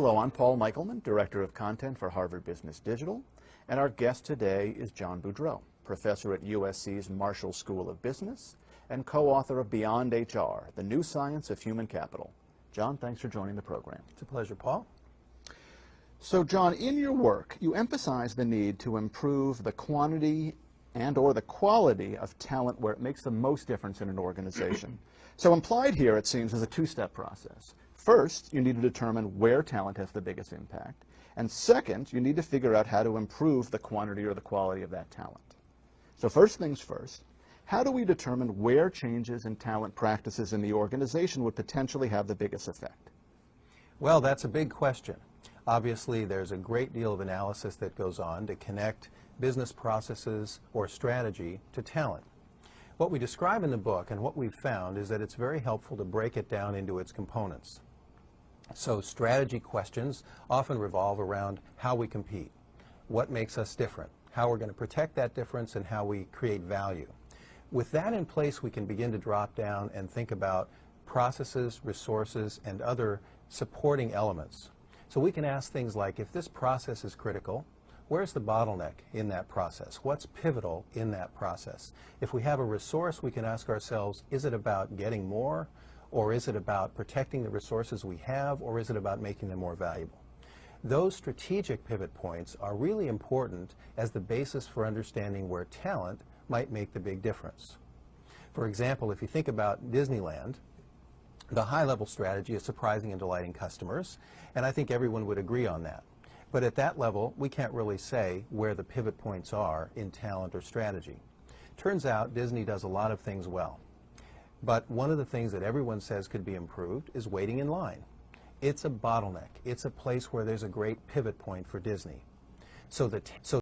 Hello, I'm Paul Michelman, Director of Content for Harvard Business Digital, and our guest today is John Boudreau, Professor at USC's Marshall School of Business and co-author of Beyond HR, The New Science of Human Capital. John, thanks for joining the program. It's a pleasure, Paul. So, John, in your work, you emphasize the need to improve the quantity and/or the quality of talent where it makes the most difference in an organization. So implied here, it seems, is a two-step process. First, you need to determine where talent has the biggest impact. And second, you need to figure out how to improve the quantity or the quality of that talent. So first things first, how do we determine where changes in talent practices in the organization would potentially have the biggest effect? Well, that's a big question. Obviously, there's a great deal of analysis that goes on to connect business processes or strategy to talent. What we describe in the book and what we've found is that it's very helpful to break it down into its components. So strategy questions often revolve around how we compete, what makes us different, how we're going to protect that difference, and how we create value. With that in place, we can begin to drop down and think about processes, resources, and other supporting elements. So we can ask things like, if this process is critical, where's the bottleneck in that process? What's pivotal in that process? If we have a resource, we can ask ourselves, is it about getting more, or is it about protecting the resources we have, or is it about making them more valuable? Those strategic pivot points are really important as the basis for understanding where talent might make the big difference. For example, if you think about Disneyland, the high-level strategy is surprising and delighting customers, and I think everyone would agree on that. But at that level, we can't really say where the pivot points are in talent or strategy. Turns out Disney does a lot of things well. But one of the things that everyone says could be improved is waiting in line. It's a bottleneck. It's a place where there's a great pivot point for Disney. So